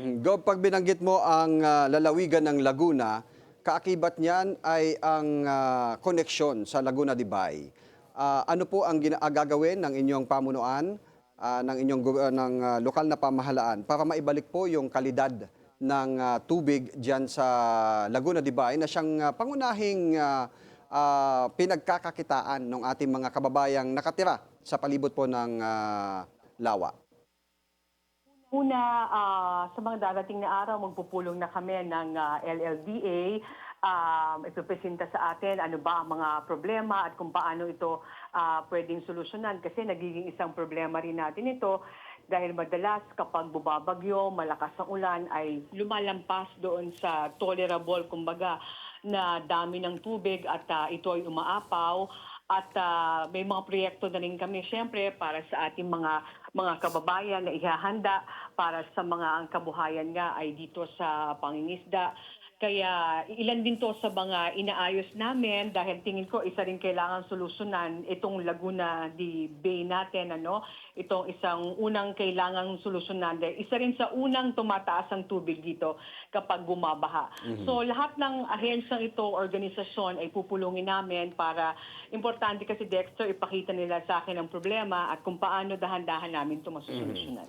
Gob, pag binanggit mo ang lalawigan ng Laguna, kaakibat niyan ay ang koneksyon sa Laguna de Bay. Ano po ang gagawin ng inyong pamunuan, ng inyong lokal na pamahalaan para maibalik po yung kalidad ng tubig diyan sa Laguna de Bay na siyang pangunahing pinagkakakitaan ng ating mga kababayang nakatira sa palibot po ng lawa? Una, sa mga darating na araw, magpupulong na kami ng LLDA. Ipipresenta sa atin ano ba ang mga problema at kung paano ito pwedeng solusyonan. Kasi nagiging isang problema rin natin ito dahil madalas kapag bumabagyo, malakas ang ulan, ay lumalampas doon sa tolerable, kumbaga, na dami ng tubig at ito ay umaapaw. At may mga proyekto na rin kami siyempre para sa ating mga kababayan na ihahanda para sa mga ang kabuhayan nga ay dito sa pangingisda. Kaya ilan din to sa mga inaayos namin dahil tingin ko isa rin kailangan solusyonan itong Laguna de Bay natin, ano? Itong isang unang kailangang solusyonan dahil isa rin sa unang tumataas ang tubig dito kapag bumabaha. So lahat ng ahensyang ito, organisasyon ay pupulungin namin para importante kasi Dexter ipakita nila sa akin ang problema at kung paano dahan-dahan namin ito Mhm. masusolusyonan.